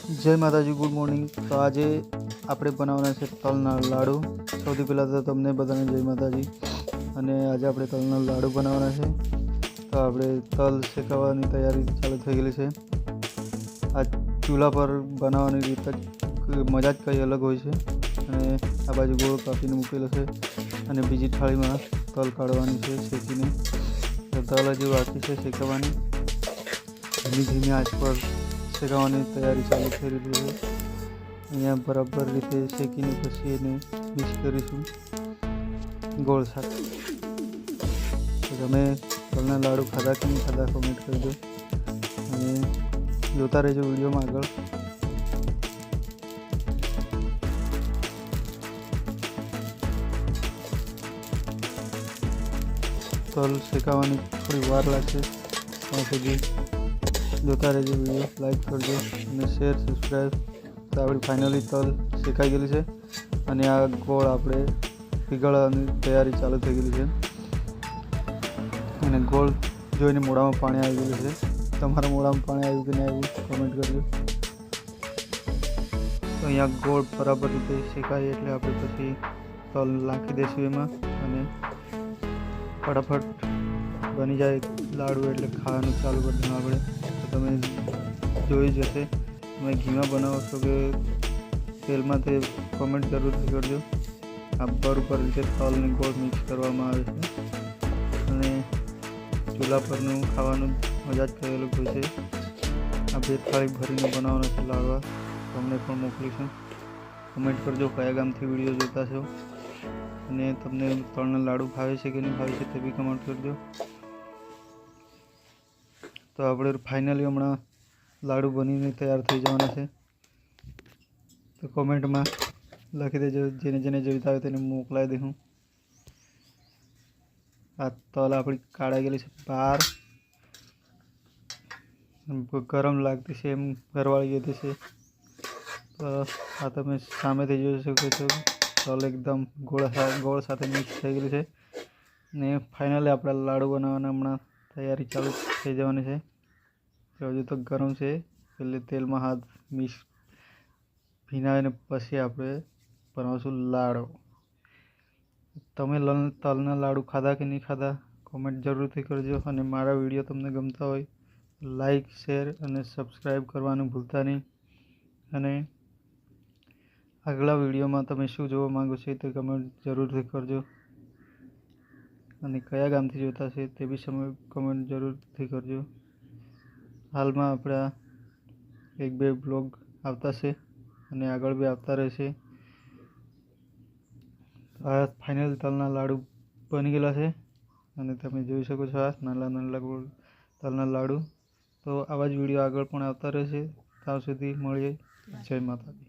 जय माताजी, good morning. तो आज આપણે બનાવવાના છે તલના લાડુ। સૌથી પહેલાં તો તમને બધાને જય માતાજી। અને આજે આપણે તલના લાડુ બનાવવાના છે। તો આપણે તલ શેકાવવાની તૈયારી ચાલુ થઈ ગયેલી છે। આ ચૂલા પર બનાવવાની રીત મજા જ કંઈ અલગ હોય છે। અને આ બાજુ ગોળ કાપીને મૂકેલો છે અને બીજી થાળીમાં તલ કાઢવાની છે શેકીને। તો તલ હજુ બાકી છે શેકાવવાની। ધીમી ધીમી આંચ પર શેકાવવાની તૈયારી ચાલુ થઈ રહી છે। અહીંયા બરાબર રીતે શેકીને પછી એને મિક્સ કરીશું ગોળ સાથે। તો તમે તલના લાડુ ખાધા કે નહીં ખાધા કોમેન્ટ કરજો અને જોતા રહેજો વિડીયોમાં આગળ। તલ શેકાવાની થોડી વાર લાગશે, ત્યાં સુધી જોતા રહેજો વિડીયો, લાઈક કરજો અને શેર સબસ્ક્રાઈબ। તો આપણી ફાઇનલી તલ શેકાઈ ગયેલી છે અને આ ગોળ આપણે પીગળવાની તૈયારી ચાલુ થઈ ગયેલી છે। અને ગોળ જોઈને મોઢામાં પાણી આવી ગયેલું છે। તમારા મોઢામાં પાણી આવ્યું કે નહીં આવ્યું કોમેન્ટ કરજો। તો અહીંયા ગોળ બરાબર રીતે શેકાય એટલે આપણે પછી તલ નાખી દઈશું એમાં અને ફટાફટ બની જાય લાડુ એટલે ખાવાનું ચાલુ કરી દઉં આપણે। તો તમે જોઈ જશે, તમે ઘીમાં બનાવો છો કે તેલમાં તે કોમેન્ટ જરૂરથી કરજો। આ બરાબર રીતે તલ અને ગોળ મિક્સ કરવામાં આવે છે અને ચૂલા પરનું ખાવાનું મજા જ કંઈ અલગ હોય છે। આ બે થાળી ભરીને બનાવવાના છે લાડવા, તમને પણ મોકલીશું। કમેન્ટ કરજો કયા ગામથી વિડીયો જોતા છો અને તમને તલના લાડુ ભાવે છે કે નહીં ભાવે છે તે બી કમેન્ટ કરજો। તો આપણે ફાઇનલી હમણાં લાડુ બનીને તૈયાર થઈ જવાના છે। તો કોમેન્ટમાં લખી દેજો, જેને જેને જોઈતા હોય તેને મોકલાવી દઉં। આ તલ આપણી કાઢાઈ ગયેલી છે બહાર, ગરમ લાગતી છે એમ ઘરવાળી કીધી છે। તો આ તમે સામેથી જોઈ શકો છો, તલ એકદમ ગોળ સાથે મિક્સ થઈ ગયેલી છે ને ફાઇનલી આપણે લાડુ બનાવવાના હમણાં તૈયારી ચાલુ થઈ જવાની છે। તો હજુ તો ગરમ છે એટલે તેલમાં હાથ મિક્સ ભીનાવીને પછી આપણે બનાવશું લાડુ। તમે તલના લાડુ ખાધા કે નહીં ખાધા કોમેન્ટ જરૂરથી કરજો અને મારા વિડીયો તમને ગમતા હોય લાઈક શેર અને સબસ્ક્રાઈબ કરવાનું ભૂલતા નહીં। અને આગલા વિડીયોમાં તમે શું જોવા માગો છો તે કમેન્ટ જરૂરથી કરજો અને કયા ગામથી જોતા છે તે બી કમેન્ટ જરૂરથી કરજો। હાલમાં આપણા 1-2 બ્લોગ આવતા છે અને આગળ બી આવતા રહેશે। આ ફાઇનલ તલના લાડુ બની ગયેલા છે અને તમે જોઈ શકો છો આ નાના નાના તલના લાડુ। તો આવા જ વિડીયો આગળ પણ આવતા રહેશે। ત્યાં સુધી મળીએ, જય માતાજી।